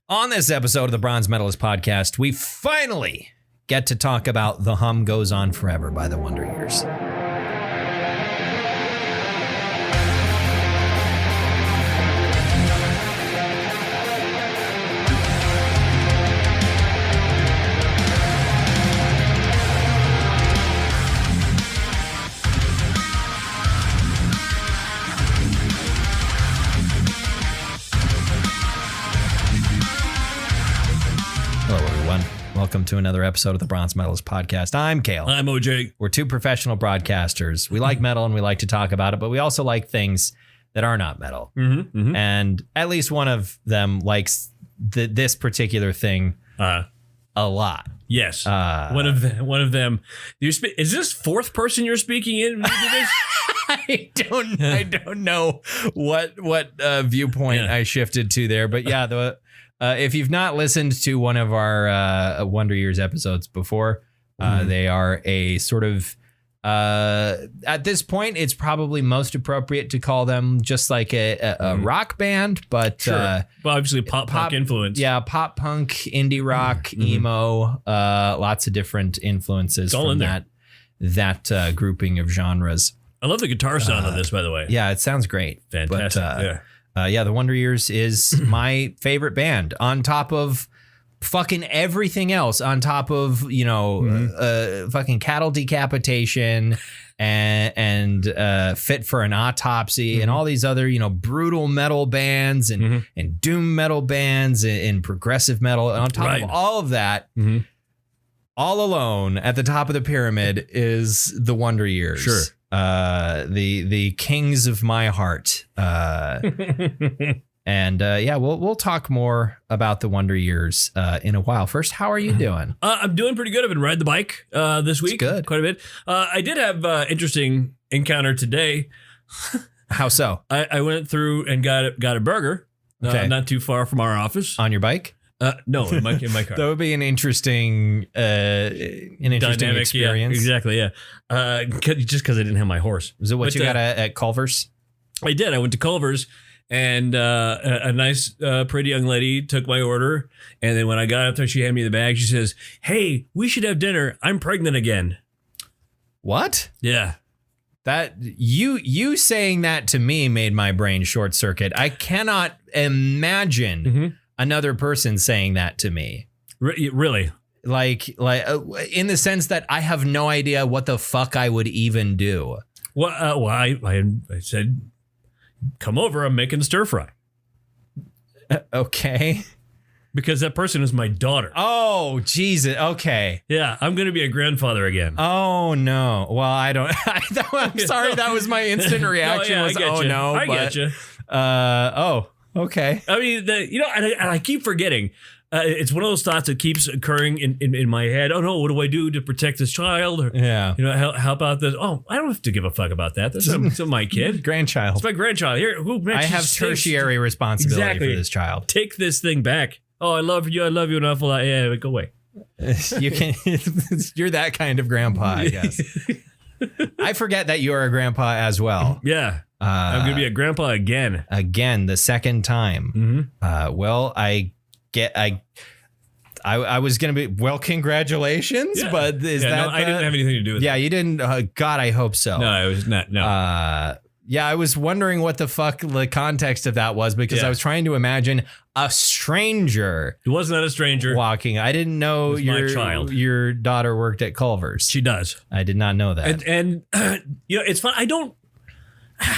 On this episode of the Bronze Metalist podcast, we finally get to talk about The Hum Goes On Forever by the Wonder Years. Welcome to another episode of the Bronze Metalist podcast. I'm Kayle. I'm OJ. We're two professional broadcasters. We like metal and we like to talk about it, but we also like things that are not metal. And at least one of them likes this particular thing a lot. Yes. One of them. Is this fourth person you're speaking in? I don't know what viewpoint I shifted to there, but yeah, if you've not listened to one of our Wonder Years episodes before, they are a sort of, at this point, it's probably most appropriate to call them just like a rock band, but sure. Well, obviously pop punk influence. Yeah, pop punk, indie rock, emo, lots of different influences from that grouping of genres. I love the guitar sound on this, by the way. Yeah, it sounds great. Fantastic. But, the Wonder Years is my favorite band on top of fucking everything else, on top of, fucking Cattle Decapitation and Fit for an Autopsy and all these other, brutal metal bands and doom metal bands and progressive metal. And on top of all of that, all alone at the top of the pyramid is the Wonder Years. Sure. The kings of my heart. And we'll talk more about the Wonder Years in a while. First, how are you doing? I'm doing pretty good. I've been riding the bike this week. That's good. Quite a bit. I did have interesting encounter today. How so? I went through and got a burger not too far from our office. On your bike? No, in my car. That would be an interesting dynamic experience. Yeah, exactly, yeah. Just because I didn't have my horse. Was it what you got at Culver's? I did. I went to Culver's, and a nice, pretty young lady took my order. And then when I got up there, she handed me the bag. She says, "Hey, we should have dinner. I'm pregnant again." What? Yeah. That you saying that to me made my brain short circuit. I cannot imagine another person saying that to me. Really? Like in the sense that I have no idea what the fuck I would even do. Well, I said, "Come over. I'm making stir fry." Okay. Because that person is my daughter. Oh, Jesus. Okay. Yeah, I'm going to be a grandfather again. Oh, no. Well, I don't. I'm sorry. That was my instant reaction. I get you. Oh, okay. I mean, and I keep forgetting. It's one of those thoughts that keeps occurring in my head. Oh, no, what do I do to protect this child? Or, help out this. Oh, I don't have to give a fuck about that. That's my kid. Grandchild. It's my grandchild. Here, I have tertiary responsibility for this child. Take this thing back. Oh, I love you. I love you an awful lot. Yeah, go away. You can. You're that kind of grandpa, I guess. I forget that you're a grandpa as well. Yeah. I'm going to be a grandpa again. Again, the second time. Well, I was going to be, well, congratulations, but is that... No, I didn't have anything to do with it. Yeah, you didn't... God, I hope so. No, it was not. No. Yeah, I was wondering what the fuck the context of that was because I was trying to imagine a stranger. It was not a stranger. Walking. I didn't know your daughter worked at Culver's. She does. I did not know that. And it's fun. I don't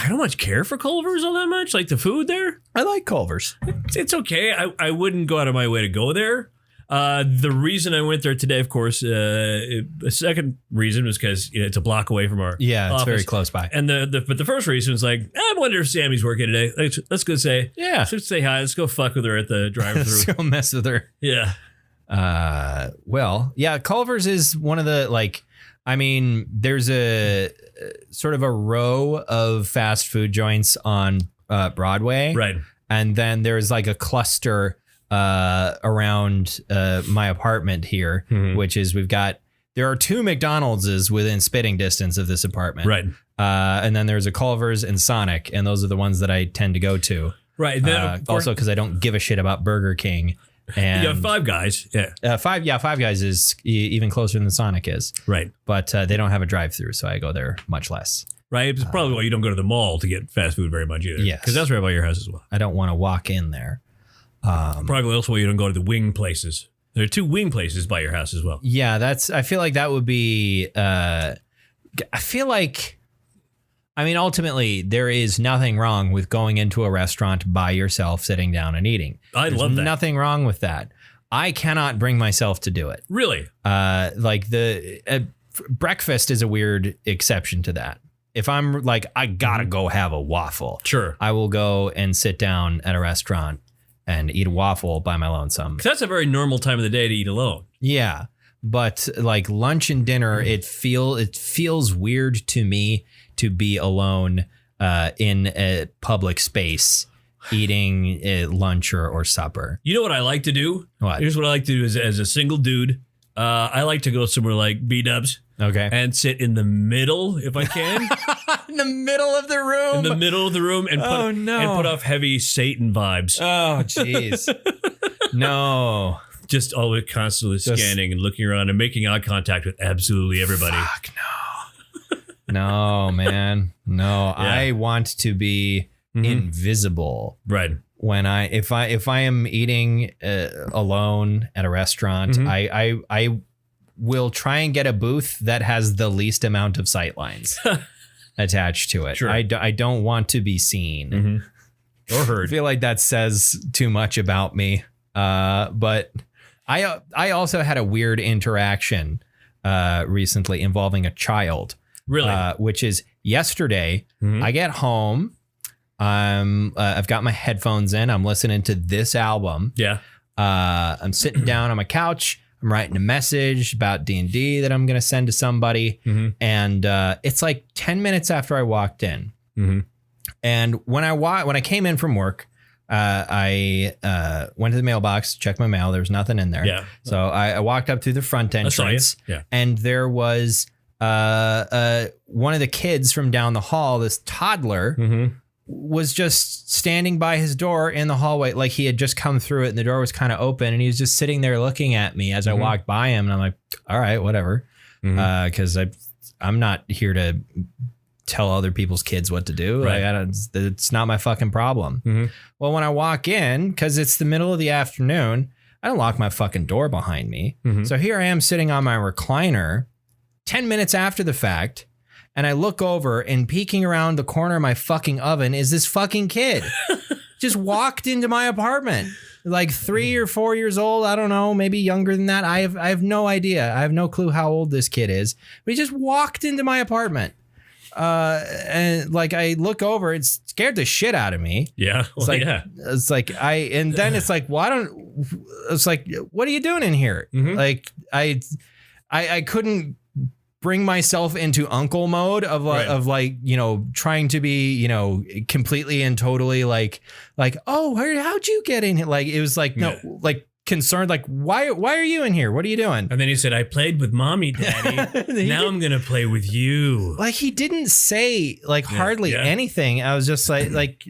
much care for Culver's all that much. Like the food there. I like Culver's. It's okay. I wouldn't go out of my way to go there. The reason I went there today, of course, the second reason was because it's a block away from our office. It's very close by. And but the first reason was like, I wonder if Sammy's working today. Let's go say, let's say hi. Let's go fuck with her at the drive-thru. Let's go mess with her. Yeah. Culver's is one of the there's a sort of a row of fast food joints on Broadway, right? And then there's like a cluster around my apartment here, which is there are two McDonald's within spitting distance of this apartment. Right. And then there's a Culver's and Sonic, and those are the ones that I tend to go to. Right. Also because I don't give a shit about Burger King. And you got Five Guys. Yeah. Five Guys is even closer than Sonic is. Right. But they don't have a drive-through, so I go there much less. Right. It's probably why you don't go to the mall to get fast food very much either. Yes. Because that's right by your house as well. I don't want to walk in there. Probably also why you don't go to the wing places. There are 2 wing places by your house as well. Yeah, I feel like that would be, ultimately, there is nothing wrong with going into a restaurant by yourself, sitting down and eating. I love that. Nothing wrong with that. I cannot bring myself to do it. Really? Breakfast is a weird exception to that. If I'm like, I gotta go have a waffle. Sure. I will go and sit down at a restaurant and eat a waffle by my lonesome. 'Cause that's a very normal time of the day to eat alone. Yeah. But like lunch and dinner, it feels weird to me to be alone in a public space eating lunch or supper. You know what I like to do? What? Here's what I like to do as a single dude. I like to go somewhere like B-dubs. Okay. And sit in the middle if I can. In the middle of the room. In the middle of the room and put off heavy Satan vibes. Oh, jeez. No. Just always constantly scanning and looking around and making eye contact with absolutely everybody. Fuck no. No, man. No. Yeah. I want to be invisible. Right. When if I am eating alone at a restaurant, I will try and get a booth that has the least amount of sight lines attached to it. Sure. I don't want to be seen or heard. I feel like that says too much about me. But I also had a weird interaction recently involving a child. Really? Which is yesterday. I get home. I've got my headphones in. I'm listening to this album. Yeah. I'm sitting down on my couch. I'm writing a message about D&D that I'm going to send to somebody. And it's like 10 minutes after I walked in. And when I came in from work, I went to the mailbox, checked my mail. There was nothing in there. Yeah. So I walked up through the front entrance. Yeah. And there was one of the kids from down the hall, this toddler, was just standing by his door in the hallway. Like he had just come through it and the door was kind of open and he was just sitting there looking at me as I walked by him. And I'm like, all right, whatever. Cause I'm not here to tell other people's kids what to do. Right. Like it's not my fucking problem. Well, when I walk in, cause it's the middle of the afternoon, I don't lock my fucking door behind me. So here I am sitting on my recliner 10 minutes after the fact. And I look over and peeking around the corner of my fucking oven is this fucking kid. Just walked into my apartment. Like 3 or 4 years old. I don't know, maybe younger than that. I have no idea. I have no clue how old this kid is. But he just walked into my apartment. And like I look over, it scared the shit out of me. Yeah. It's like, it's like and then it's like, it's like, what are you doing in here? Like I couldn't bring myself into uncle mode of like, you know, trying to be, you know, completely and totally like, oh, how'd you get in here? Like, it was like, no, like concerned, like, why are you in here? What are you doing? And then he said, I played with mommy, daddy. Now I'm going to play with you. Like he didn't say like hardly anything. I was just like,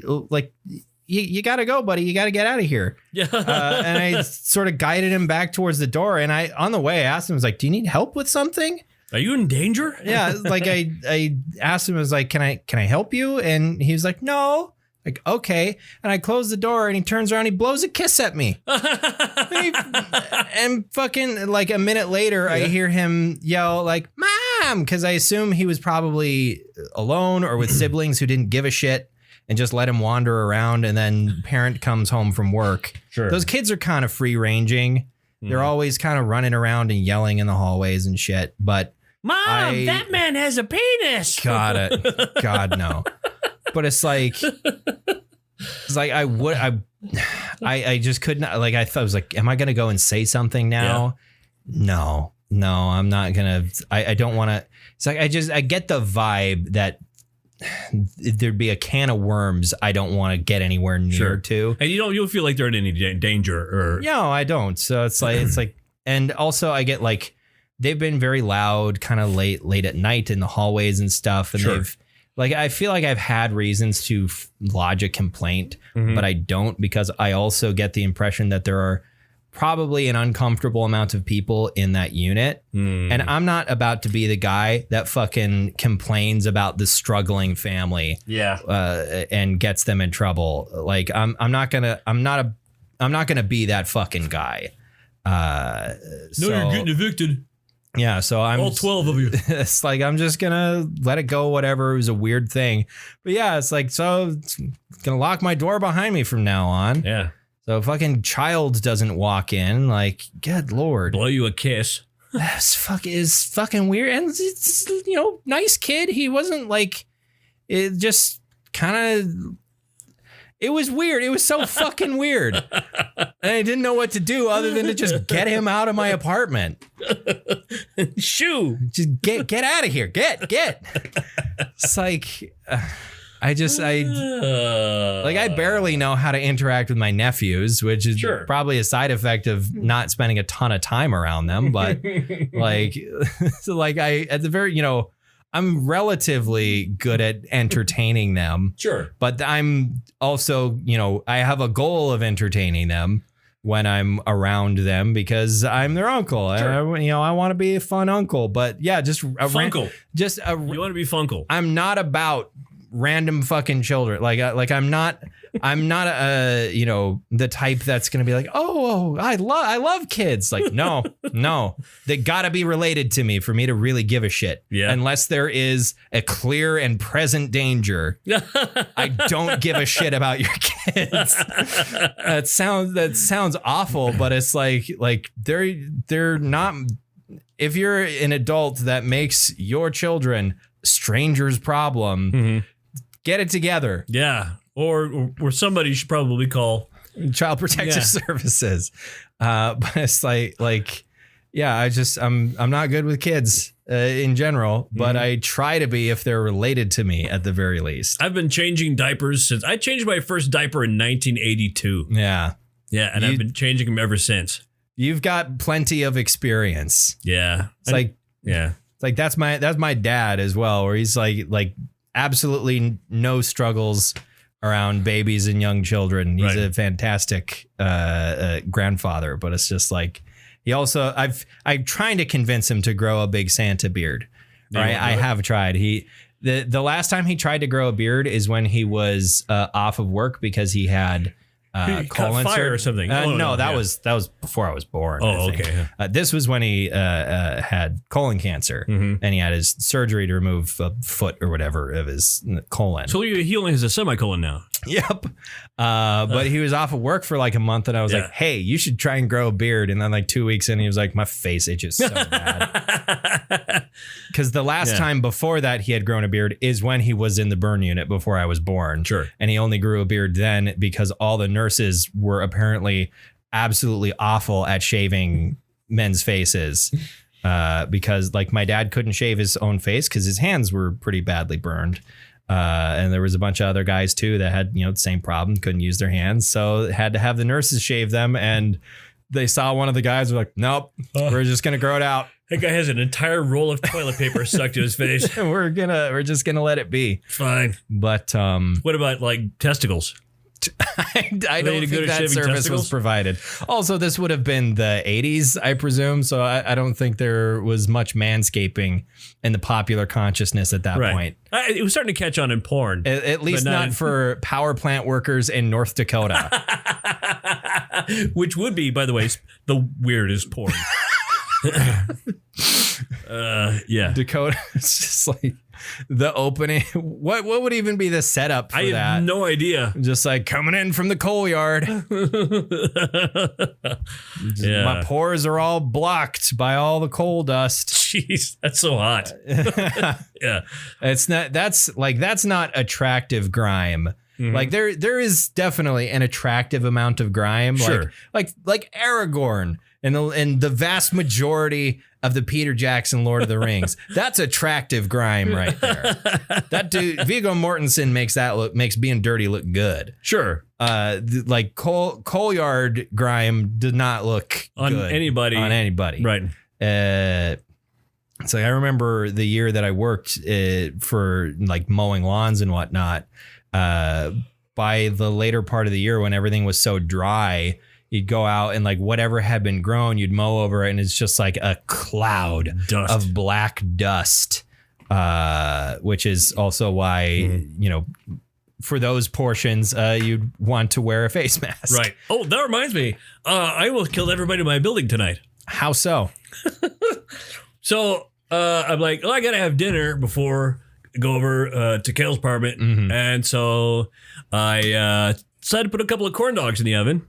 you got to go, buddy. You got to get out of here. Yeah. And I sort of guided him back towards the door. And on the way, I asked him, I was like, do you need help with something? Are you in danger? Yeah. Like I asked him, I was like, can I help you? And he was like, no. Like, okay. And I close the door and he turns around, he blows a kiss at me. and fucking like a minute later, I hear him yell like, Mom, because I assume he was probably alone or with siblings who didn't give a shit and just let him wander around. And then parent comes home from work. Sure. Those kids are kind of free ranging. They're always kind of running around and yelling in the hallways and shit. But Mom, that man has a penis. God, no. But it's like I just couldn't, like, I thought, I was like, am I going to go and say something now? Yeah. No, I'm not going to, I don't want to. It's like, I get the vibe that there'd be a can of worms I don't want to get anywhere near to. And you'll feel like they're in any danger or. No, I don't. So it's like, and also I get like, they've been very loud kind of late at night in the hallways and stuff. And they've, like, I feel like I've had reasons to lodge a complaint, but I don't, because I also get the impression that there are probably an uncomfortable amount of people in that unit. And I'm not about to be the guy that fucking complains about the struggling family. And gets them in trouble. Like I'm not gonna be that fucking guy. You're getting evicted. Yeah, so I'm all 12 of you. It's like I'm just gonna let it go, whatever. It was a weird thing. But yeah, it's like, so it's gonna lock my door behind me from now on. Yeah. So fucking child doesn't walk in, like, good Lord. Blow you a kiss. That's fucking weird. And it's, nice kid. He wasn't like, it just kind of, it was weird. It was so fucking weird. And I didn't know what to do other than to just get him out of my apartment. Shoo. Just get out of here. Get. It's like, I barely know how to interact with my nephews, which is probably a side effect of not spending a ton of time around them. But I'm relatively good at entertaining them. Sure. But I'm also, I have a goal of entertaining them when I'm around them because I'm their uncle. Sure. I want to be a fun uncle. But yeah, just a Funkle. You want to be Funkle. I'm not about random fucking children. Like I'm not the type that's going to be like, oh, I love kids. Like, no, they gotta be related to me for me to really give a shit. Yeah. Unless there is a clear and present danger, I don't give a shit about your kids. That sounds awful, but it's like they're not. If you're an adult that makes your children strangers' problem, get it together. Yeah. Or somebody should probably call Child Protective Services. But it's like, yeah, I'm not good with kids in general, but I try to be if they're related to me at the very least. I've been changing diapers since I changed my first diaper in 1982. Yeah. Yeah. And I've been changing them ever since. You've got plenty of experience. Yeah. It's like that's my dad as well, where he's like absolutely no struggles around babies and young children. He's a fantastic grandfather, but it's just like I'm trying to convince him to grow a big Santa beard. Right? I have tried. The last time he tried to grow a beard is when he was off of work because he had colon fire or something. That was before I was born. Oh, okay. This was when he had colon cancer, and he had his surgery to remove a foot or whatever of his colon. So he only has a semicolon now. Yep. But he was off of work for like a month, and I was like, "Hey, you should try and grow a beard." And then like 2 weeks in, he was like, "My face itches so bad." Because the last time before that he had grown a beard is when he was in the burn unit before I was born. Sure. And he only grew a beard then because all the nurses were apparently absolutely awful at shaving men's faces. Because like my dad couldn't shave his own face because his hands were pretty badly burned. And there was a bunch of other guys too that had, the same problem, couldn't use their hands. So had to have the nurses shave them. And they saw one of the guys were like, nope, we're just going to grow it out. That guy has an entire roll of toilet paper stuck to his face. We're just going to let it be. Fine. But what about like testicles? I don't think that service was provided. Also, this would have been the 80s, I presume. So I don't think there was much manscaping in the popular consciousness at that point. It was starting to catch on in porn. At least not for power plant workers in North Dakota. Which would be, by the way, the weirdest porn. Dakota. It's just like the opening. What would even be the setup for that? I have no idea. Just like coming in from the coal yard. My pores are all blocked by all the coal dust. Jeez, that's so hot. Yeah. It's not, that's not attractive grime. Like there is definitely an attractive amount of grime. Sure. Like Aragorn and the vast majority of the Peter Jackson Lord of the Rings. That's attractive grime right there. That dude, Viggo Mortensen makes being dirty look good. Sure. Like coal yard grime did not look on good anybody. On anybody. Right. It's like I remember the year that I worked for like mowing lawns and whatnot. By the later part of the year when everything was so dry, you'd go out and like whatever had been grown, you'd mow over it, and it's just like a cloud of black dust, which is also why, for those portions, you'd want to wear a face mask. Right. Oh, that reminds me. I almost killed everybody in my building tonight. How so? So I'm like, I got to have dinner before I go over to Kayle's apartment. Mm-hmm. And so I decided to put a couple of corn dogs in the oven.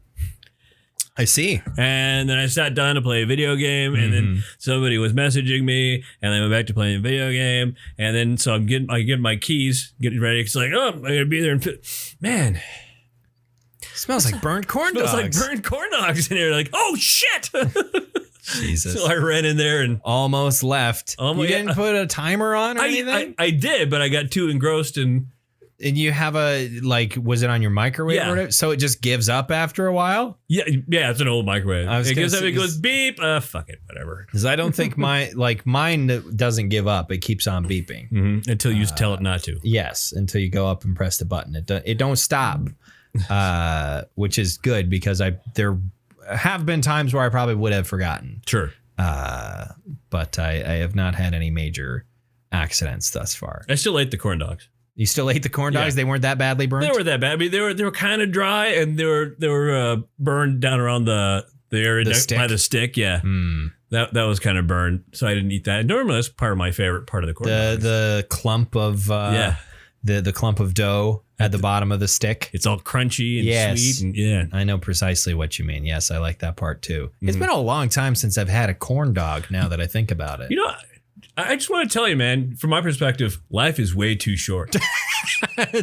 I see. And then I sat down to play a video game, and then somebody was messaging me, and I went back to playing a video game, and then so I get my keys, getting ready. It's like, I'm gonna be there, and man, smells like burnt corn dogs. Smells like burnt corn dogs in here. Like, oh shit! Jesus. So I ran in there and almost left. You didn't put a timer on or anything? I did, but I got too engrossed in. And you have was it on your microwave? Yeah. Or whatever? So it just gives up after a while? Yeah, it's an old microwave. It goes beep. Fuck it, whatever. Because I don't think mine doesn't give up. It keeps on beeping. Until you tell it not to. Yes, until you go up and press the button. It don't stop, which is good because there have been times where I probably would have forgotten. Sure. But I have not had any major accidents thus far. I still ate the corn dogs. You still ate the corn dogs? Yeah. They weren't that badly burned? They were that bad. I mean, they were kind of dry, and they were burned down around the area by the stick. Yeah, that was kind of burned, so I didn't eat that. Normally, that's part of my favorite part of the corn dogs. The clump of the clump of dough at the bottom of the stick. It's all crunchy and sweet. And, I know precisely what you mean. Yes, I like that part too. It's been a long time since I've had a corn dog. Now that I think about it, I just want to tell you, man, from my perspective, life is way too short.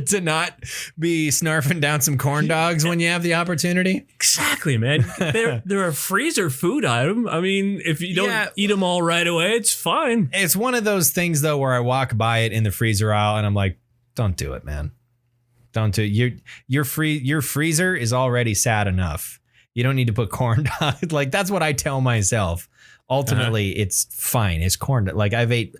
To not be snarfing down some corn dogs when you have the opportunity? Exactly, man. They're a freezer food item. I mean, if you don't eat them all right away, it's fine. It's one of those things, though, where I walk by it in the freezer aisle and I'm like, don't do it, man. Don't do it. Your freezer is already sad enough. You don't need to put corn dogs. Like, that's what I tell myself. Ultimately, it's fine. It's corn. Like, I've ate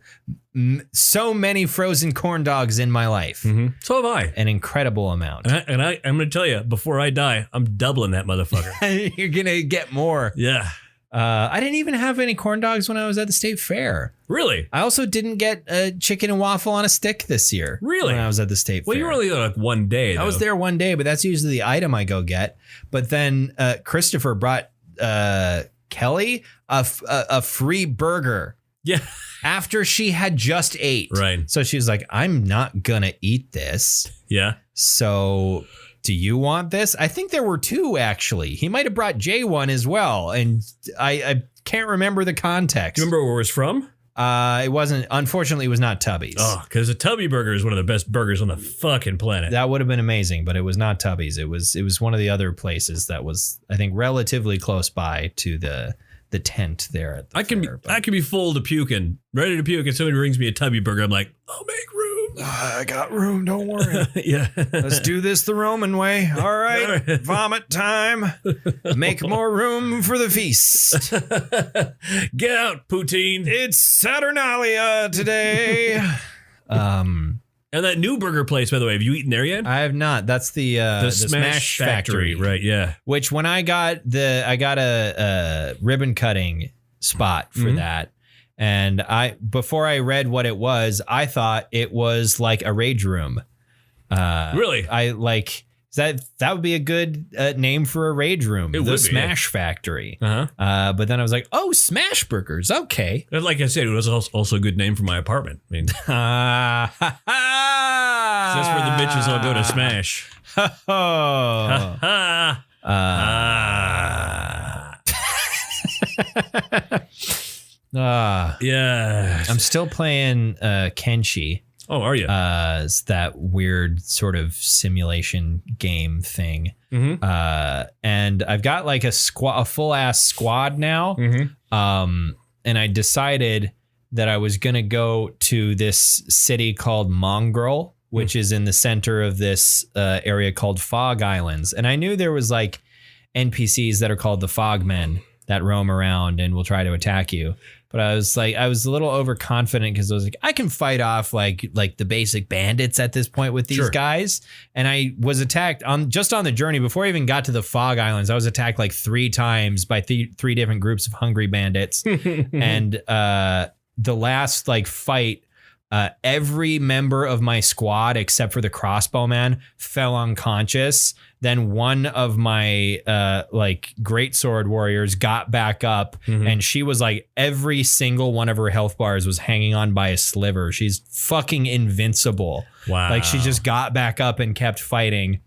so many frozen corn dogs in my life. Mm-hmm. So have I. An incredible amount. And I'm going to tell you, before I die, I'm doubling that motherfucker. You're going to get more. Yeah. I didn't even have any corn dogs when I was at the state fair. Really? I also didn't get a chicken and waffle on a stick this year. Really? When I was at the state fair. Well, you were only there like one day, though. I was there one day, but that's usually the item I go get. But then Christopher brought Kelly a free burger. Yeah. After she had just ate. Right. So she was like, I'm not gonna eat this. Yeah. So do you want this? I think there were two, actually. He might have brought Jay one as well. And I can't remember the context. Do you remember where it was from? It wasn't, unfortunately, it was not Tubby's. Oh, because a Tubby burger is one of the best burgers on the fucking planet. That would have been amazing, but it was not Tubby's. It was one of the other places that was, I think, relatively close by to the tent there at the fair. I can be full to puking, ready to puke, and somebody brings me a Tubby burger. I'm like, I'll make room. I got room, don't worry. Yeah. Let's do this the Roman way. All right. Vomit time. Make more room for the feast. Get out, poutine. It's Saturnalia today. And that new burger place, by the way, have you eaten there yet? I have not. That's the Smash Factory. Right, yeah. Which when I got a ribbon cutting spot for that. And before I read what it was, I thought it was like a rage room. Really? That would be a good name for a rage room. The Smash Factory. Uh-huh. But then I was like, oh, Smash Burgers. Okay. And like I said, it was also a good name for my apartment. I mean, that's where the bitches all go to smash. Yeah. I'm still playing Kenshi. Oh, are you? It's that weird sort of simulation game thing. Mm-hmm. And I've got like a full ass squad now. Mm-hmm. And I decided that I was going to go to this city called Mongrel, which is in the center of this area called Fog Islands. And I knew there was like NPCs that are called the Fogmen. that roam around and will try to attack you. But I was a little overconfident because I was like, I can fight off like the basic bandits at this point with these guys. And I was attacked on the journey before I even got to the Fog Islands. I was attacked like 3 times by 3 different groups of hungry bandits. And the last like fight, every member of my squad except for the crossbowman fell unconscious. Then one of my greatsword warriors got back up, and she was like, every single one of her health bars was hanging on by a sliver. She's fucking invincible. Wow. Like she just got back up and kept fighting.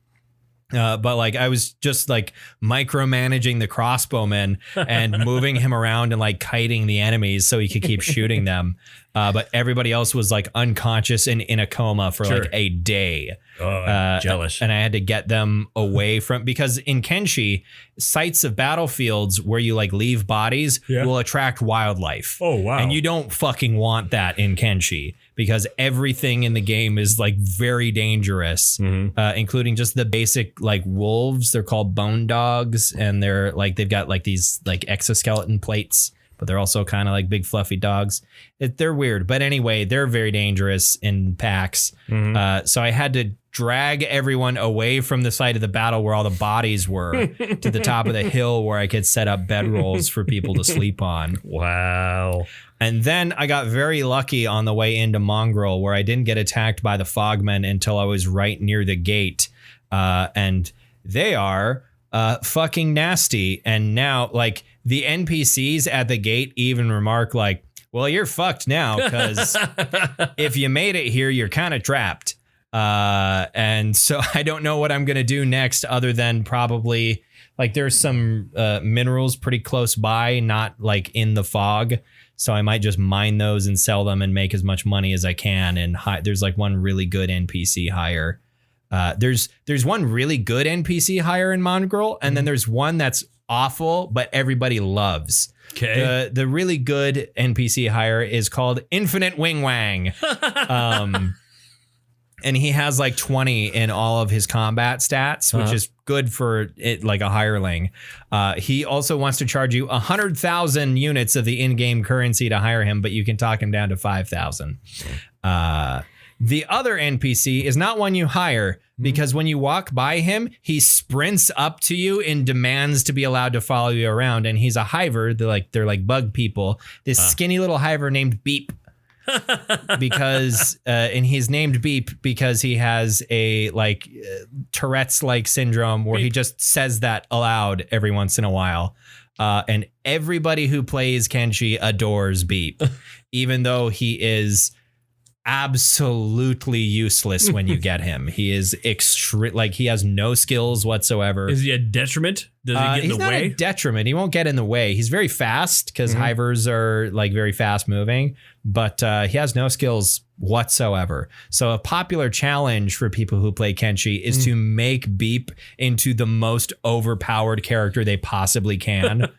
But like I was just like micromanaging the crossbowman and moving him around and like kiting the enemies so he could keep shooting them. But everybody else was like unconscious and in a coma for like a day. Oh, jealous. And I had to get them away from, because in Kenshi, sites of battlefields where you like leave bodies will attract wildlife. Oh, wow. And you don't fucking want that in Kenshi, because everything in the game is like very dangerous, including just the basic like wolves. They're called bone dogs, and they're like, they've got like these like exoskeleton plates, but they're also kind of like big fluffy dogs. They're weird. But anyway, they're very dangerous in packs. So I had to drag everyone away from the site of the battle where all the bodies were to the top of the hill where I could set up bedrolls for people to sleep on. Wow. And then I got very lucky on the way into Mongrel, where I didn't get attacked by the Fogmen until I was right near the gate. And they are fucking nasty. And now, like, the NPCs at the gate even remark like, well, you're fucked now, because if you made it here, you're kind of trapped. And so I don't know what I'm going to do next, other than probably like there's some minerals pretty close by, not like in the fog. So I might just mine those and sell them and make as much money as I can. And there's like one really good NPC hire. There's one really good NPC hire in Mongrel, and then there's one that's awful, but everybody loves. Okay. The really good NPC hire is called Infinite Wing Wang. And he has like 20 in all of his combat stats, which is good for it, like a hireling. He also wants to charge you 100,000 units of the in-game currency to hire him, but you can talk him down to 5,000. The other NPC is not one you hire, because when you walk by him, he sprints up to you and demands to be allowed to follow you around. And he's a hiver. They're like bug people. This skinny little hiver named Beep. Because and he's named Beep because he has a like Tourette's like syndrome where he just says that aloud every once in a while. And everybody who plays Kenshi adores Beep, even though he is absolutely useless when you get him. He is he has no skills whatsoever. Is he a detriment? Does he get in the way? He's not a detriment. He won't get in the way. He's very fast, because hivers are like very fast moving, but he has no skills whatsoever. So a popular challenge for people who play Kenshi is to make Beep into the most overpowered character they possibly can.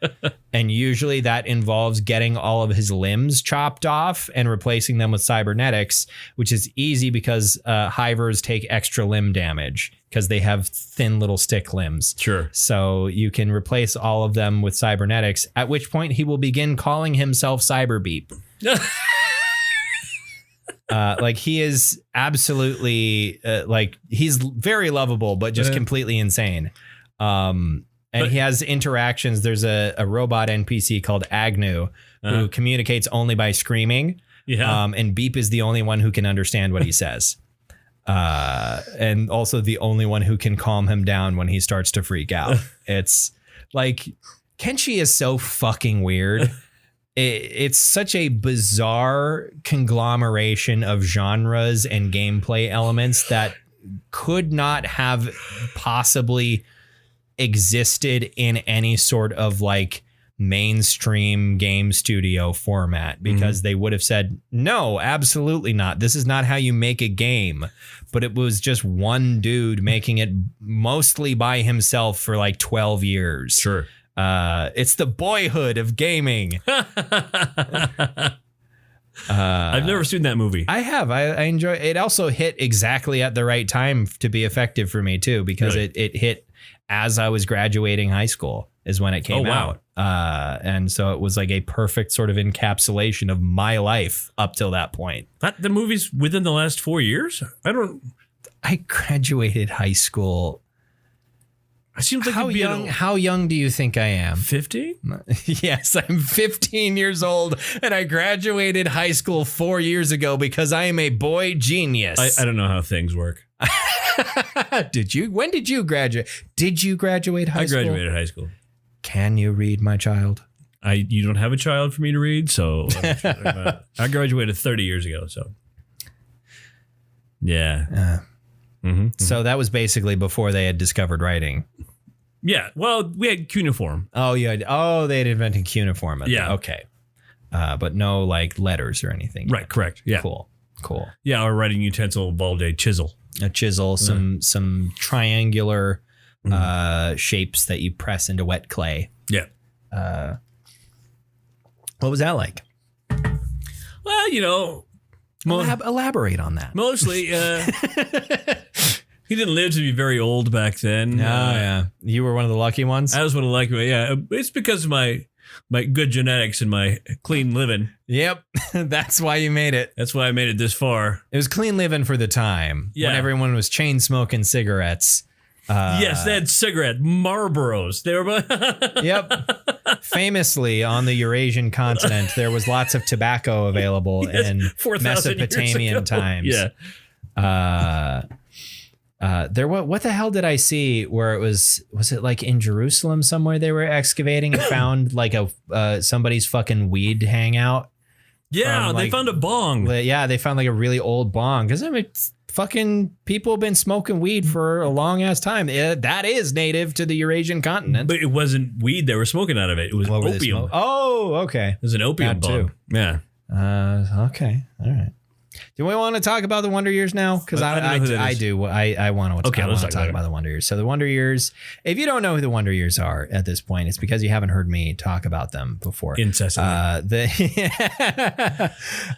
And usually that involves getting all of his limbs chopped off and replacing them with cybernetics, which is easy because hivers take extra limb damage because they have thin little stick limbs. Sure. So you can replace all of them with cybernetics, at which point he will begin calling himself Cyber Beep. Like he is absolutely like he's very lovable, but just completely insane. And he has interactions. There's a robot NPC called Agnew who communicates only by screaming. Yeah. And Beep is the only one who can understand what he says. And also the only one who can calm him down when he starts to freak out. It's like Kenshi is so fucking weird. It's such a bizarre conglomeration of genres and gameplay elements that could not have possibly existed in any sort of like mainstream game studio format, because they would have said, no, absolutely not. This is not how you make a game. But it was just one dude making it mostly by himself for like 12 years. Sure. It's the Boyhood of gaming. I've never seen that movie. I have. I enjoy it. Also hit exactly at the right time to be effective for me too, because it hit as I was graduating high school. is when it came out. And so it was like a perfect sort of encapsulation of my life up till that point. The movie's within the last 4 years? I graduated high school. It seems like how young do you think I am? 50? Yes, I'm 15 years old, and I graduated high school 4 years ago because I am a boy genius. I don't know how things work. Did you? When did you graduate? Did you graduate high school? I graduated high school. Can you read, my child? You don't have a child for me to read, so I graduated 30 years ago. So yeah. So that was basically before they had discovered writing. Yeah. Well, we had cuneiform. Oh, yeah. Oh, they had invented cuneiform. Yeah. Okay. But no like letters or anything. Right. Correct. Yeah. Cool. Yeah. Our writing utensil involved a chisel. Some triangular shapes that you press into wet clay. Yeah. What was that like? Well, elaborate on that. Mostly, he didn't live to be very old back then. Yeah. You were one of the lucky ones? I was one of the lucky ones, yeah. It's because of my good genetics and my clean living. Yep. That's why you made it. That's why I made it this far. It was clean living for the time. Yeah. When everyone was chain smoking cigarettes. Yes, they had cigarette Marlboros. They were. Yep. Famously, on the Eurasian continent, there was lots of tobacco available in 4,000 Mesopotamian times. Yeah. What the hell did I see where it was it like in Jerusalem somewhere they were excavating and found like somebody's fucking weed hangout? Yeah, they found a bong. Yeah, they found like a really old bong. Because I mean, fucking people have been smoking weed for a long ass time. That is native to the Eurasian continent. But it wasn't weed they were smoking out of it. It was opium. Oh, okay. It was an opium bong. Yeah. Okay. All right. Do we want to talk about the Wonder Years now? Because I do. I want to talk about the Wonder Years. So the Wonder Years, if you don't know who the Wonder Years are at this point, it's because you haven't heard me talk about them before. Incessantly.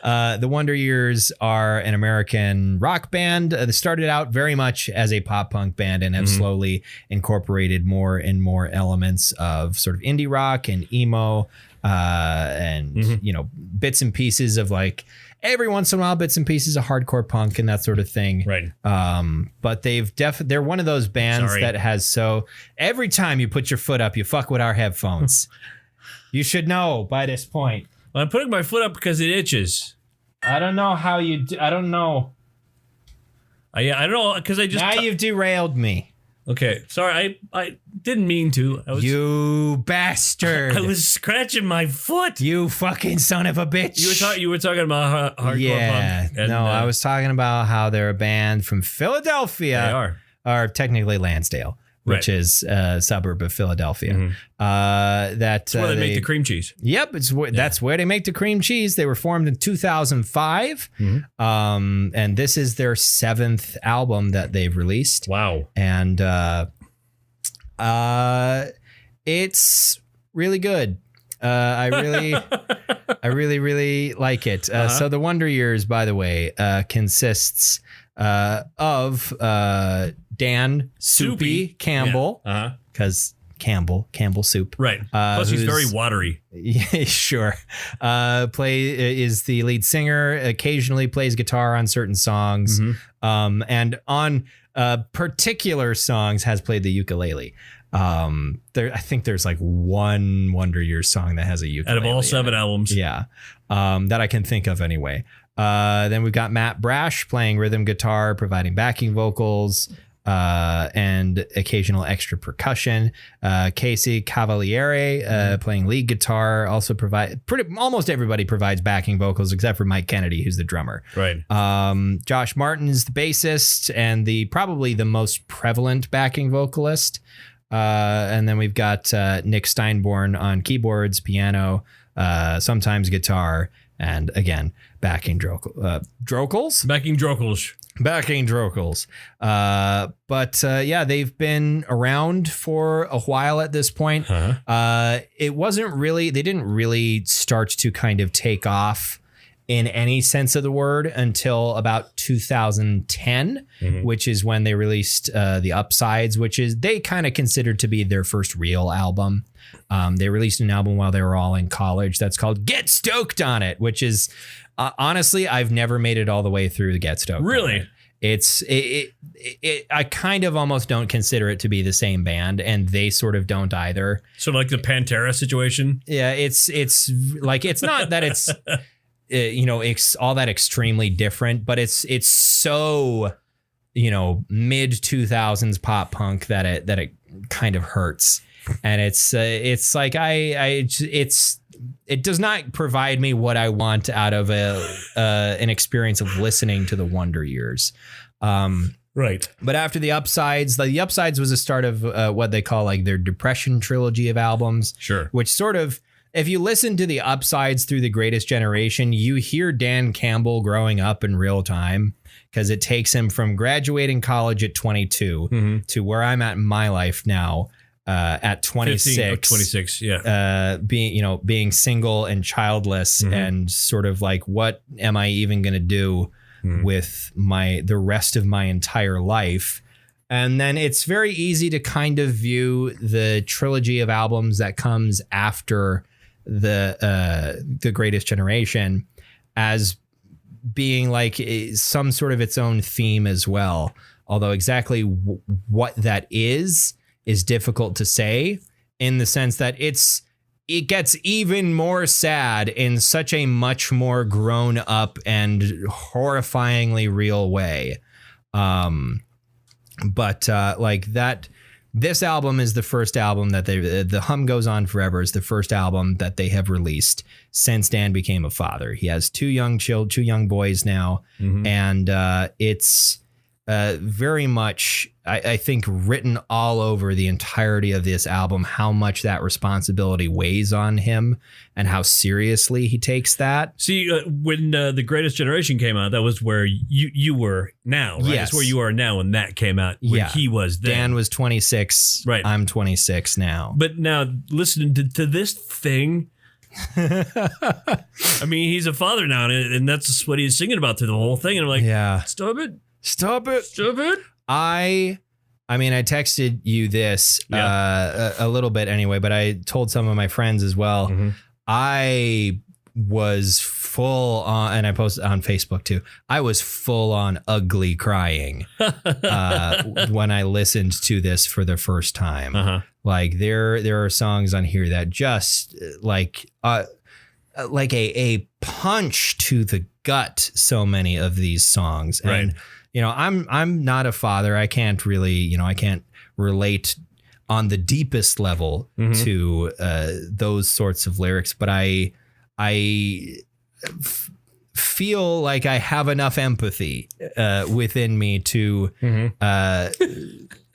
The Wonder Years are an American rock band. They started out very much as a pop punk band and have slowly incorporated more and more elements of sort of indie rock and emo and, bits and pieces of like, every once in a while, bits and pieces of hardcore punk and that sort of thing. Right. But they're one of those bands that has every time you put your foot up, you fuck with our headphones. You should know by this point. Well, I'm putting my foot up because it itches. I don't know how you do. I don't know. I don't know because I just. Now you've derailed me. Okay, sorry, I didn't mean to. You bastard! I was scratching my foot. You fucking son of a bitch! You were talking about hardcore punk. And, I was talking about how they're a band from Philadelphia. They are, or technically Lansdale, which is a suburb of Philadelphia. That's where they make the cream cheese. Yep, that's where they make the cream cheese. They were formed in 2005, and this is their 7th album that they've released. Wow! And it's really good. I really like it. So the Wonder Years, by the way, consists of Dan Soupy Campbell, because Campbell soup, right? Plus he's very watery. Yeah, sure. Is the lead singer. Occasionally plays guitar on certain songs, and on particular songs has played the ukulele. I think there's like one Wonder Years song that has a ukulele out of all 7 albums. Yeah, that I can think of anyway. Then we've got Matt Brash playing rhythm guitar, providing backing vocals, and occasional extra percussion. Casey Cavaliere playing lead guitar, also almost everybody provides backing vocals except for Mike Kennedy, who's the drummer. Right. Josh Martin's the bassist and probably the most prevalent backing vocalist. And then we've got Nick Steinborn on keyboards, piano, sometimes guitar, and again, backing drocals. But they've been around for a while at this point. They didn't really start to kind of take off in any sense of the word until about 2010, which is when they released the Upsides, which is they kind of considered to be their first real album. They released an album while they were all in college that's called Get Stoked on It, which is honestly, I've never made it all the way through the Get Stoked. Really? I kind of almost don't consider it to be the same band, and they sort of don't either. Sort of like the Pantera situation. Yeah, it's like, it's not that it's all that extremely different, but it's so mid 2000s pop punk that it kind of hurts, and it's like it does not provide me what I want out of an experience of listening to the Wonder Years. Right. But after the Upsides was a start of what they call like their Depression trilogy of albums. Sure. Which sort of, if you listen to the Upsides through the Greatest Generation, you hear Dan Campbell growing up in real time, because it takes him from graduating college at 22 to where I'm at in my life now. At 26, yeah. Being single and childless, and sort of like, what am I even going to do with the rest of my entire life? And then it's very easy to kind of view the trilogy of albums that comes after the Greatest Generation as being like some sort of its own theme as well. Although exactly what that is difficult to say, in the sense that it gets even more sad in such a much more grown up and horrifyingly real way. But like that, this album is the first album that The Hum Goes On Forever is the first album that they have released since Dan became a father. He has two young boys now, and it's very much, I think, written all over the entirety of this album how much that responsibility weighs on him and how seriously he takes that. See, when The Greatest Generation came out, that was where you were now, right? Yes. That's where you are now when that came out, when he was then. Dan was 26. Right. I'm 26 now. But now, listening to this thing, I mean, he's a father now, and that's what he's singing about through the whole thing. And I'm like, stop it. I mean, I texted you this a little bit anyway, but I told some of my friends as well. I was full on, and I posted on Facebook too, I was full on ugly crying when I listened to this for the first time. Like there are songs on here that just like a punch to the gut, so many of these songs. Right. And I'm not a father. I can't really, I can't relate on the deepest level to those sorts of lyrics, but I feel like I have enough empathy within me to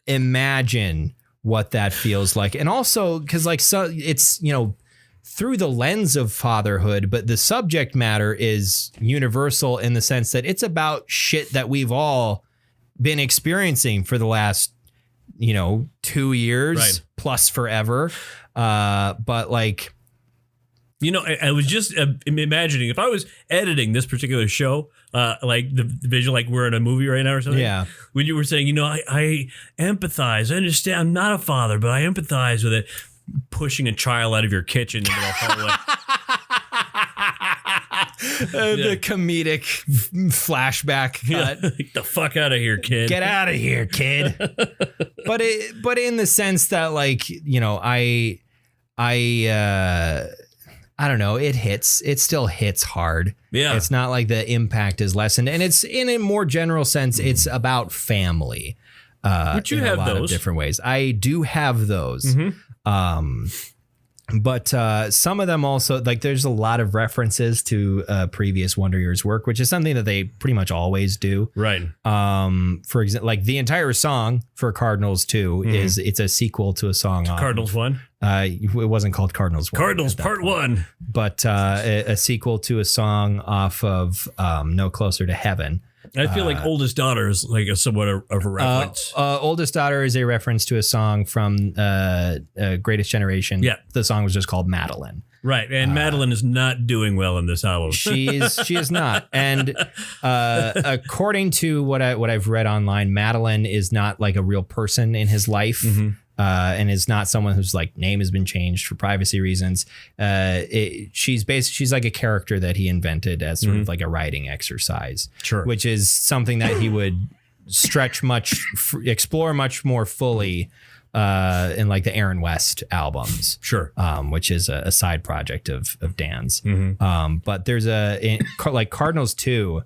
imagine what that feels like. And also because it's, through the lens of fatherhood, but the subject matter is universal in the sense that it's about shit that we've all been experiencing for the last, 2 years plus forever. But like, I was just imagining if I was editing this particular show, like the visual, like we're in a movie right now or something. Yeah. When you were saying, I empathize, I understand, I'm not a father, but I empathize with it. Pushing a child out of your kitchen into the hallway. The comedic flashback cut. Get the fuck out of here, kid. Get out of here, kid. But in the sense that, like, I don't know, it still hits hard. Yeah. It's not like the impact is lessened. And it's, in a more general sense, it's about family. But you have a lot those. of different ways. I do have those. But some of them also, like, there's a lot of references to previous Wonder Years work, which is something that they pretty much always do. Right. For example, like the entire song for Cardinals 2 it's a sequel to a song off Cardinals 1. It wasn't called Cardinals 1. Cardinals Part 1. But a sequel to a song off of No Closer to Heaven. I feel like Oldest Daughter is like a somewhat of a reference. Oldest Daughter is a reference to a song from Greatest Generation. Yeah. The song was just called Madeline. Right. And Madeline is not doing well in this album. She is not. And according to what I've read online, Madeline is not like a real person in his life. Mm-hmm. And is not someone whose like name has been changed for privacy reasons. She's like a character that he invented as sort of like a writing exercise, sure, which is something that he would explore much more fully in like the Aaron West albums, sure, which is a side project of Dan's. Mm-hmm. But there's like Cardinals 2.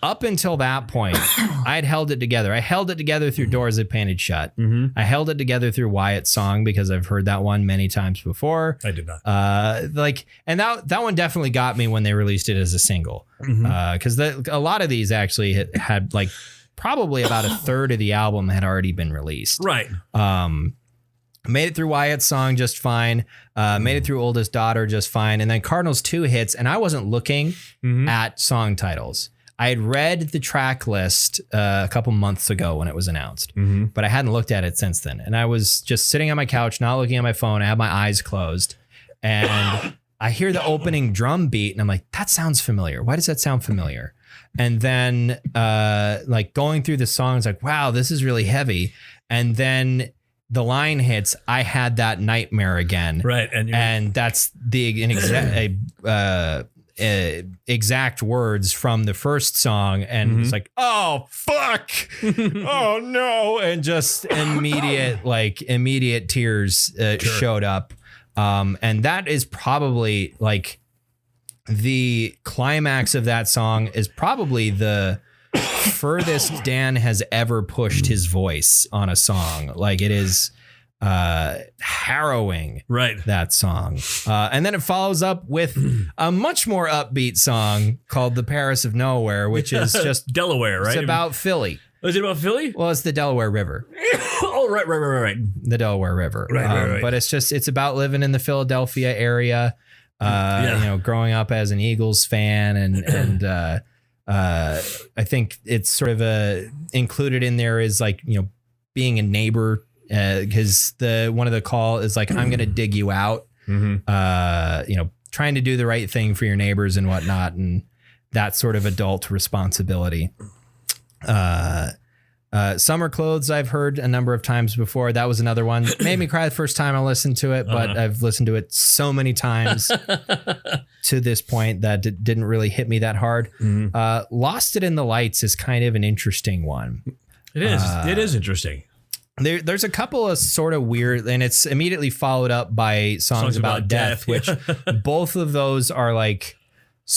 Up until that point, I had held it together. I held it together through Doors That Painted Shut. Mm-hmm. I held it together through Wyatt's Song because I've heard that one many times before. I did not. And that one definitely got me when they released it as a single. Because a lot of these actually had like probably about a third of the album had already been released. Right. Made it through Wyatt's Song just fine. Made it through Oldest Daughter just fine. And then Cardinals 2 hits, and I wasn't looking at song titles. I had read the track list a couple months ago when it was announced, but I hadn't looked at it since then. And I was just sitting on my couch, not looking at my phone. I had my eyes closed, and I hear the opening drum beat, and I'm like, that sounds familiar. Why does that sound familiar? And then like going through the songs, like, wow, this is really heavy. And then the line hits, I had that nightmare again. Right. And that's exact words from the first song, and it's like, oh fuck, oh no, and just immediate tears showed up, and that is probably like the climax of that song is probably the furthest Dan has ever pushed his voice on a song. Like it is harrowing, right, that song, and then it follows up with a much more upbeat song called The Paris of Nowhere, which is just Delaware, right? It's about Philly. Was it about Philly? Well, it's the Delaware River. Oh, right. The Delaware River. Right. But it's about living in the Philadelphia area, growing up as an Eagles fan, and I think it's sort of included in there is like, being a neighbor, because one of the call is like, I'm going to dig you out, trying to do the right thing for your neighbors and whatnot. And that sort of adult responsibility. Summer Clothes, I've heard a number of times before. That was another one that made me cry the first time I listened to it, but I've listened to it so many times to this point that it didn't really hit me that hard. Lost It in the Lights is kind of an interesting one. It is. It is interesting. There's a couple of sort of weird, and it's immediately followed up by songs about death, which both of those are like,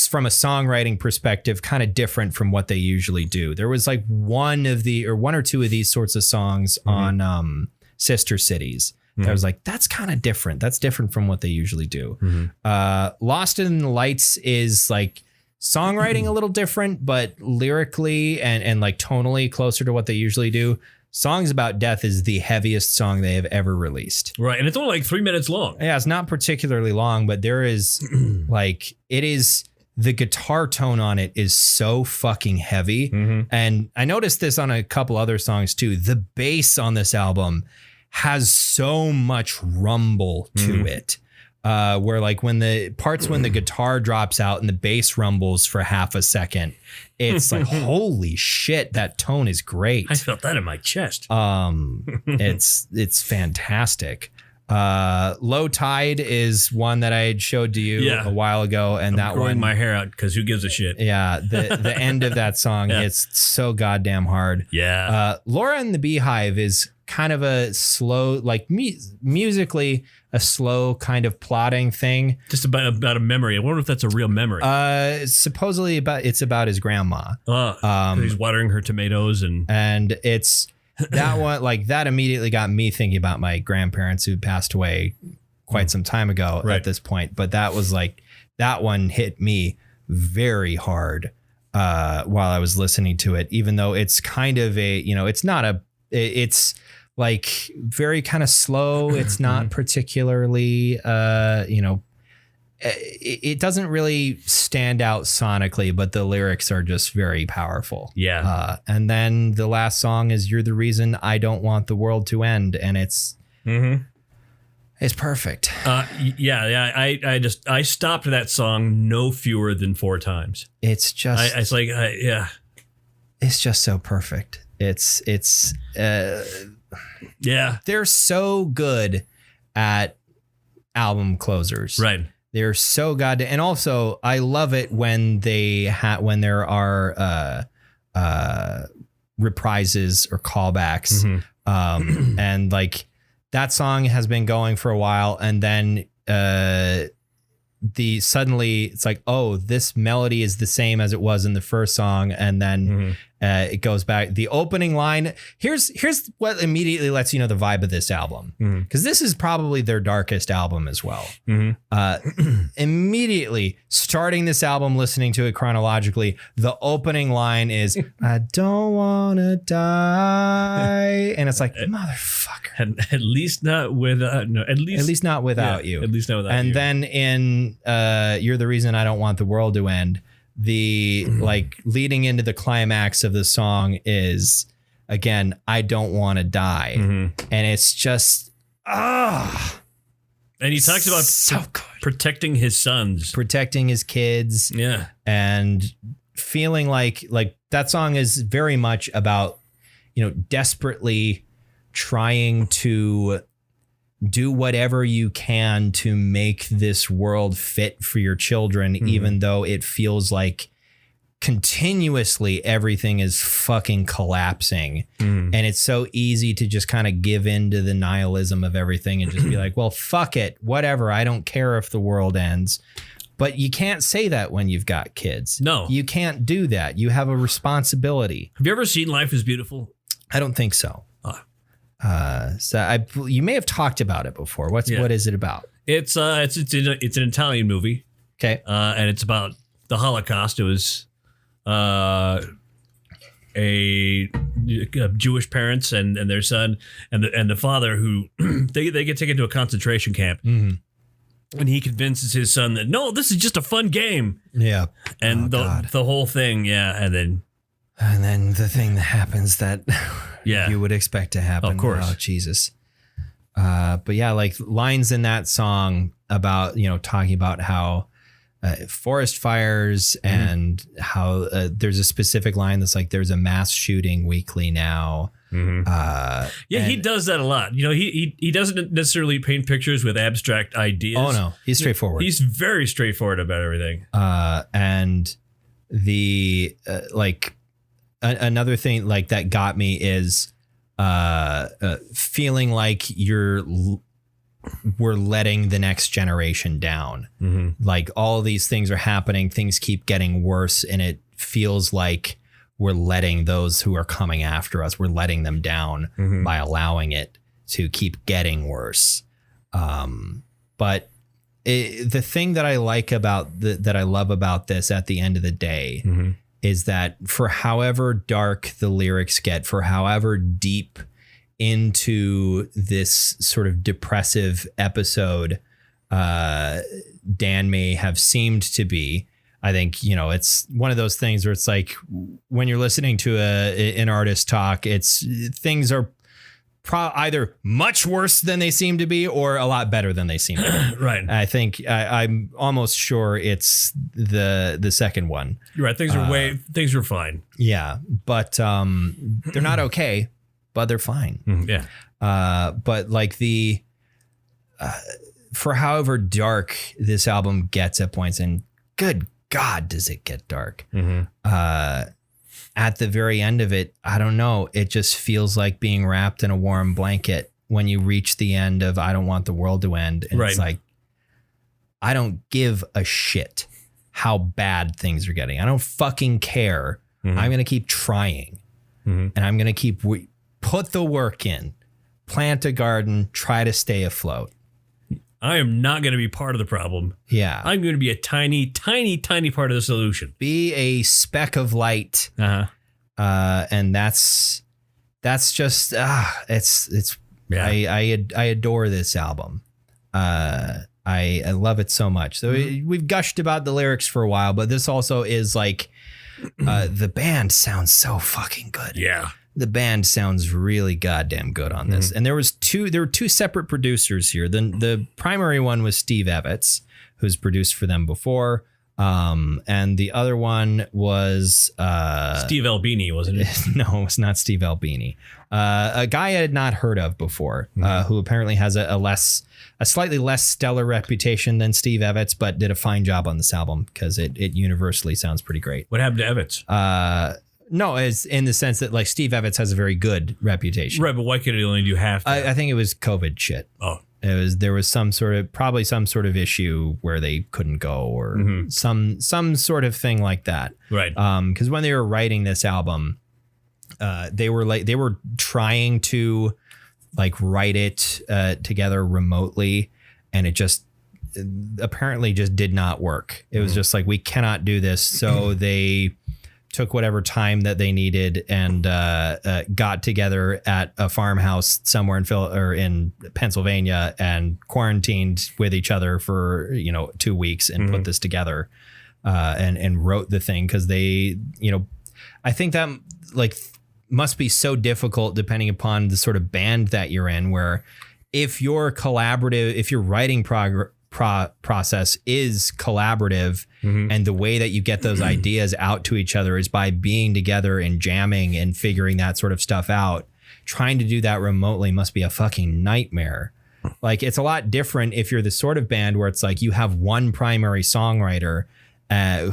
from a songwriting perspective, kind of different from what they usually do. There was like one or two of these sorts of songs on Sister Cities. I was like, that's kind of different. That's different from what they usually do. Lost in the Lights is like songwriting a little different, but lyrically and like tonally closer to what they usually do. Songs About Death is the heaviest song they have ever released. Right. And it's only like 3 minutes long. Yeah, it's not particularly long, but there is like, it is, the guitar tone on it is so fucking heavy. And I noticed this on a couple other songs too. The bass on this album has so much rumble to it. Where like when the guitar drops out and the bass rumbles for half a second, it's like, holy shit, that tone is great. I felt that in my chest. It's fantastic. Low Tide is one that I had showed to you a while ago, and I'm growing my hair out because who gives a shit? Yeah, the end of that song hits so goddamn hard. Yeah. Laura and the Beehive is kind of a slow, like musically a slow kind of plotting thing. Just about a memory. I wonder if that's a real memory. Supposedly it's about his grandma. He's watering her tomatoes and it's that one, like that immediately got me thinking about my grandparents who passed away quite some time ago at this point. But that was like, that one hit me very hard while I was listening to it, even though it's kind of it's like very kind of slow. It's not particularly, it doesn't really stand out sonically, but the lyrics are just very powerful. Yeah. And then the last song is "You're the Reason I Don't Want the World to End," and it's perfect. I stopped that song no fewer than 4 times. It's just it's just so perfect. They're so good at album closers. Right. They're so goddamn, and also I love it when when there are reprises or callbacks. And like that song has been going for a while, and then suddenly it's like, oh, this melody is the same as it was in the first song, and then it goes back. The opening line, here's what immediately lets you know the vibe of this album, because this is probably their darkest album as well. Immediately starting this album, listening to it chronologically, the opening line is "I don't wanna die," and it's like, motherfucker. At least not without you. At least not without you. And then in "You're the Reason I Don't Want the World to End," the like leading into the climax of the song is again, "I don't want to die," and it's just and he talks about so protecting his sons, protecting his kids, and feeling like that song is very much about, you know, desperately trying to do whatever you can to make this world fit for your children, even though it feels like continuously everything is fucking collapsing. And it's so easy to just kind of give in to the nihilism of everything and just be like, well, fuck it, whatever. I don't care if the world ends. But you can't say that when you've got kids. No, you can't do that. You have a responsibility. Have you ever seen Life is Beautiful? I don't think so. You may have talked about it before. What is it about? It's an Italian movie. Okay. And it's about the Holocaust. It was a Jewish parents and their son and the father who they get taken to a concentration camp. And he convinces his son that no, this is just a fun game. Yeah. And the whole thing, and then the thing that happens that you would expect to happen. Of course. Oh, Jesus. But yeah, like lines in that song about, you know, talking about how forest fires and how there's a specific line that's like, there's a mass shooting weekly now. He does that a lot. You know, he doesn't necessarily paint pictures with abstract ideas. Oh, no. He's straightforward. He's very straightforward about everything. And the another thing like that got me is feeling like we're letting the next generation down. Like all these things are happening, things keep getting worse, and it feels like we're letting those who are coming after us, we're letting them down by allowing it to keep getting worse. But the thing that I like about that I love about this at the end of the day is that for however dark the lyrics get, for however deep into this sort of depressive episode Dan may have seemed to be, I think, you know, it's one of those things where it's like when you're listening to an artist talk, things are either much worse than they seem to be or a lot better than they seem to be. Right. I think I'm almost sure it's the second one. You're right. Things are fine. Yeah. But they're not okay, but they're fine. Yeah. But like for however dark this album gets at points, and good God, does it get dark. At the very end of it, I don't know. It just feels like being wrapped in a warm blanket when you reach the end of "I Don't Want the World to End." And it's like, I don't give a shit how bad things are getting. I don't fucking care. I'm going to keep trying. And I'm going to keep put the work in, plant a garden, try to stay afloat. I am not going to be part of the problem. Yeah. I'm going to be a tiny, tiny, tiny part of the solution. Be a speck of light. And that's just, I adore this album. I love it so much. So we've gushed about the lyrics for a while, but this also is like the band sounds so fucking good. Yeah. The band sounds really goddamn good on this. And there were two separate producers here. The primary one was Steve Evans, who's produced for them before. And the other one was Steve Albini, wasn't it? No, it's not Steve Albini. A guy I had not heard of before, who apparently has a slightly less stellar reputation than Steve Evans, but did a fine job on this album because it universally sounds pretty great. What happened to Evans? No, it's in the sense that like Steve Evans has a very good reputation. Right, but why could it only do half? I think it was COVID shit. Oh. There was some sort of issue where they couldn't go or some sort of thing like that. Right. Because when they were writing this album, they were trying to like write it together remotely, and it just apparently just did not work. It was just like, we cannot do this. So they took whatever time that they needed and got together at a farmhouse somewhere in Pennsylvania and quarantined with each other for 2 weeks and put this together and wrote the thing, because they I think that like must be so difficult depending upon the sort of band that you're in, where if your writing process is collaborative, and the way that you get those ideas out to each other is by being together and jamming and figuring that sort of stuff out. Trying to do that remotely must be a fucking nightmare. Like, it's a lot different if you're the sort of band where it's like you have one primary songwriter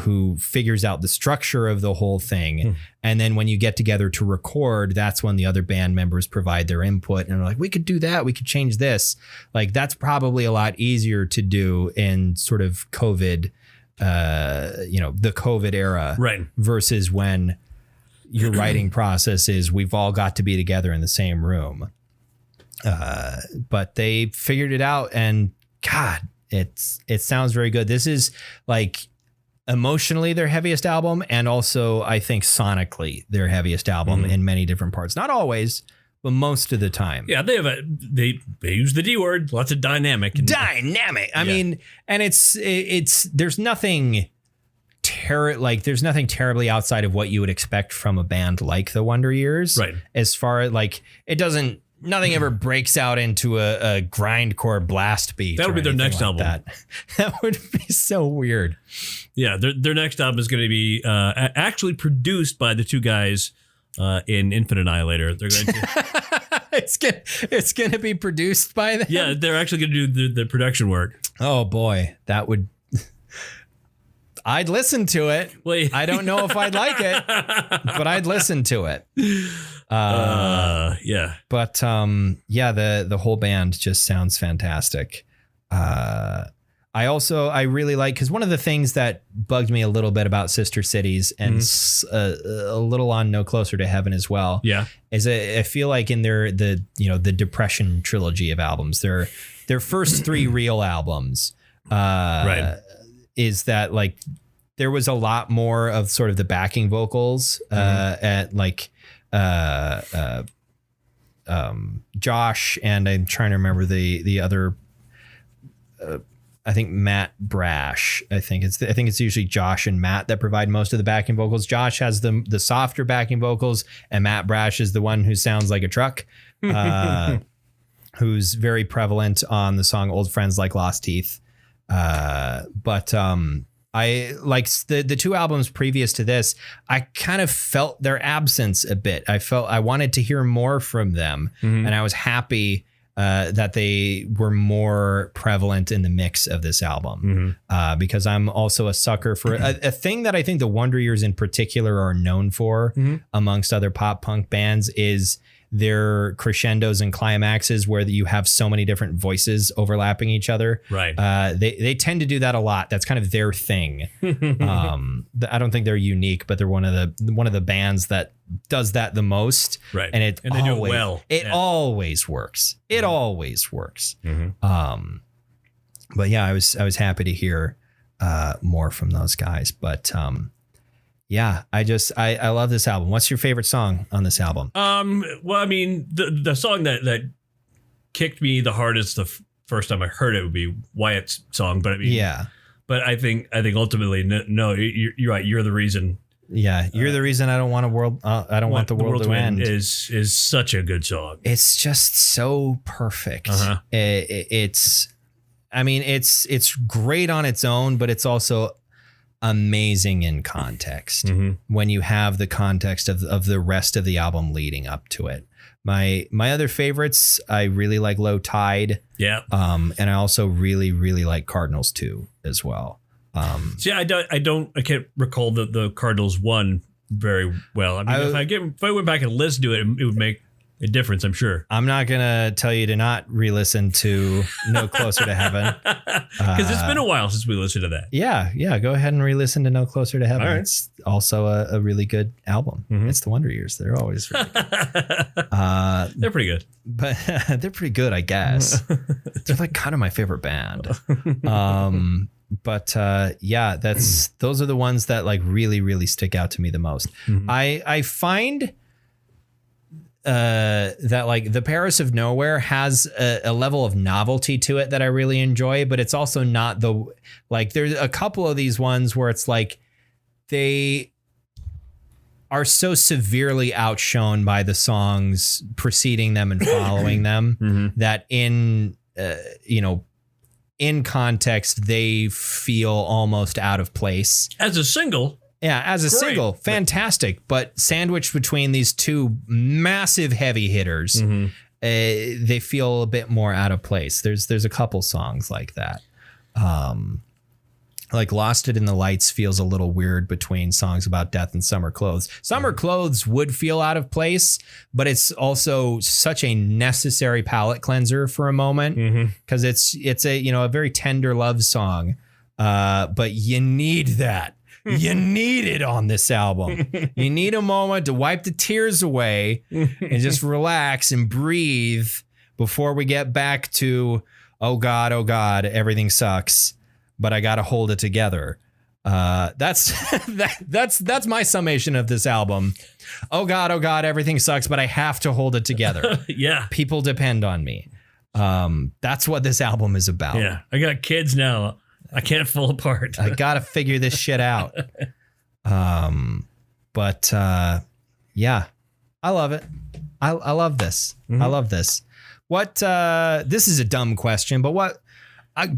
who figures out the structure of the whole thing. And then when you get together to record, that's when the other band members provide their input and are like, we could do that. We could change this. Like, that's probably a lot easier to do in sort of COVID, the COVID era, right? Versus when your writing process is we've all got to be together in the same room. But they figured it out, and God, it sounds very good. This is like emotionally their heaviest album, and also I think sonically their heaviest album in many different parts. Not always, but most of the time. Yeah, they use the D word, lots of dynamic. I mean, and it's there's nothing terribly outside of what you would expect from a band like the Wonder Years. Right. As far as like, nothing ever breaks out into a grindcore blast beat. That would be their next album. That would be so weird. Yeah, their next album is going to be actually produced by the two guys in Infinite Annihilator. They're going to. it's going to be produced by them. Yeah, they're actually going to do the production work. Oh boy, that would. I'd listen to it. Wait. I don't know if I'd like it, but I'd listen to it. Yeah. But the whole band just sounds fantastic. I really like, because one of the things that bugged me a little bit about Sister Cities and a little on No Closer to Heaven as well. Yeah. Is I feel like in the Depression trilogy of albums, their first three real albums, right, is that like there was a lot more of sort of the backing vocals at like Josh, and I'm trying to remember the other. I think Matt Brash. I think it's usually Josh and Matt that provide most of the backing vocals. Josh has the softer backing vocals, and Matt Brash is the one who sounds like a truck, who's very prevalent on the song "Old Friends Like Lost Teeth." But I like the two albums previous to this. I kind of felt their absence a bit. I wanted to hear more from them, and I was happy that they were more prevalent in the mix of this album, because I'm also a sucker for a thing that I think the Wonder Years in particular are known for amongst other pop punk bands is their crescendos and climaxes where you have so many different voices overlapping each other. Right. They tend to do that a lot. That's kind of their thing. I don't think they're unique, but they're one of the bands that does that the most. Right. And they do it well. It always works. It always works. But yeah, I was happy to hear more from those guys. But yeah, I love this album. What's your favorite song on this album? Well, I mean, the song that kicked me the hardest the first time I heard it would be Wyatt's song, but I mean, yeah. But I think ultimately, no, you're right. You're the reason. Yeah, you're the reason I don't want a world. I don't want the world to end. Is such a good song. It's just so perfect. It's great on its own, but it's also amazing in context when you have the context of the rest of the album leading up to it. My other favorites, I really like Low Tide. Yeah. And I also really, really like Cardinals 2 as well. See, I can't recall the Cardinals one very well. I mean, if I went back and listened to it, it would make a difference, I'm sure. I'm not going to tell you to not re-listen to No Closer to Heaven. Because it's been a while since we listened to that. Yeah. Go ahead and re-listen to No Closer to Heaven. All right. It's also a really good album. It's the Wonder Years. They're always really good. They're pretty good. But they're pretty good, I guess. They're like kind of my favorite band. But those are the ones that like really, really stick out to me the most. I find that like the Paris of Nowhere has a level of novelty to it that I really enjoy, but it's also not there's a couple of these ones where it's like they are so severely outshone by the songs preceding them and following them that in context, they feel almost out of place. As a single. Yeah, as a single, fantastic. But sandwiched between these two massive heavy hitters, they feel a bit more out of place. There's a couple songs like that. Like Lost It in the Lights feels a little weird between songs about death and Summer Clothes. Summer Clothes would feel out of place, but it's also such a necessary palate cleanser for a moment because it's a very tender love song. But you need that. You need it on this album. You need a moment to wipe the tears away and just relax and breathe before we get back to, oh God, everything sucks, but I got to hold it together. That's my summation of this album. Oh God, everything sucks, but I have to hold it together. Yeah. People depend on me. That's what this album is about. Yeah. I got kids now. I can't fall apart. I got to figure this shit out. But I love it. I love this. I love this. This is a dumb question, but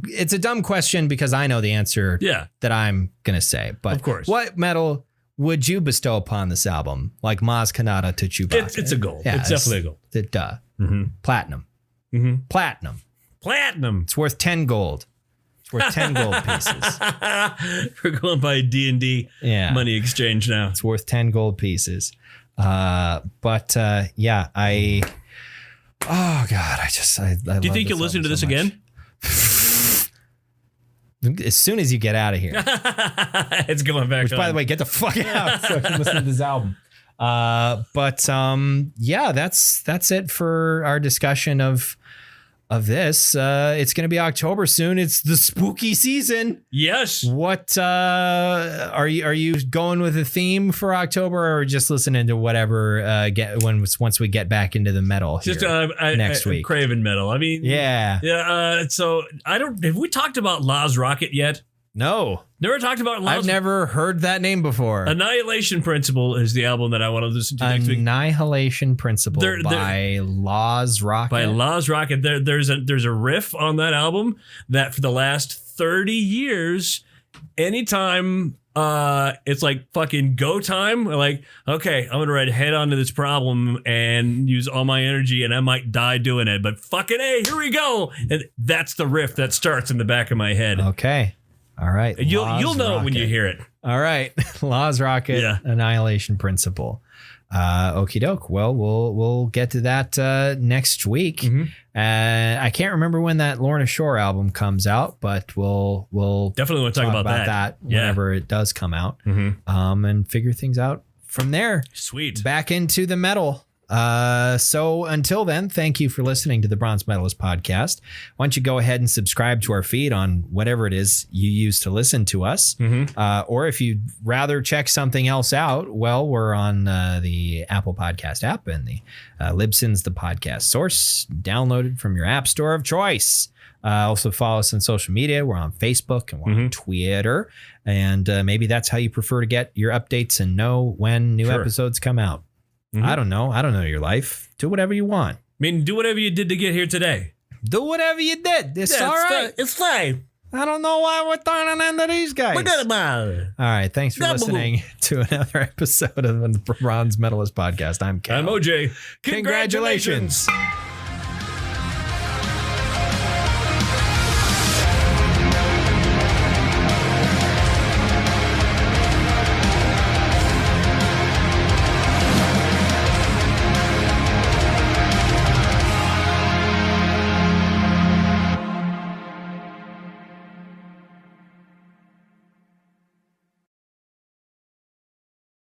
it's a dumb question because I know the answer that I'm going to say. But of course, what medal would you bestow upon this album? Like Maz Kanata to Chewbacca? It's a gold. Yeah, it's definitely a gold. Platinum. Platinum. It's worth 10 gold. Worth 10 gold pieces. We're going by D&D money exchange now. It's worth 10 gold pieces. Oh God, I do you think you'll listen to this again? As soon as you get out of here. It's going back. Which, by the way, get the fuck out so I can listen to this album. That's it for our discussion of this. It's going to be October soon. It's the spooky season. Yes. What are you going with a theme for October, or just listening to whatever once we get back into the metal here next week? Craven metal. I mean, yeah. So have we talked about Laz Rocket yet? No. Never talked about Laz. I've never heard that name before. Annihilation Principle is the album that I want to listen to next week. Annihilation Principle by Laz Rocket. By Laz Rocket. There's a riff on that album that for the last 30 years, anytime it's like fucking go time, like, okay, I'm gonna head onto this problem and use all my energy and I might die doing it, but fucking hey, here we go. And that's the riff that starts in the back of my head. Okay. All right. You'll know it when you hear it. All right. Laz Rocket, Annihilation Principle. Okie doke. Well, we'll get to that next week. I can't remember when that Lorna Shore album comes out, but we'll definitely want to talk about that whenever it does come out. And figure things out from there. Sweet. Back into the metal. So until then, thank you for listening to the Bronze Medalist podcast. Why don't you go ahead and subscribe to our feed on whatever it is you use to listen to us. Or if you'd rather check something else out, well, we're on the Apple Podcast app and the Libsyn's the podcast source, downloaded from your app store of choice. Also follow us on social media. We're on Facebook and we're on Twitter. And maybe that's how you prefer to get your updates and know when new episodes come out. I don't know. I don't know your life. Do whatever you want. I mean, do whatever you did to get here today. Do whatever you did. It's all right. It's fine. I don't know why we're throwing into these guys. All right. Thanks for listening to another episode of the Ron's Metalist podcast. I'm Kayle. I'm OJ. Congratulations.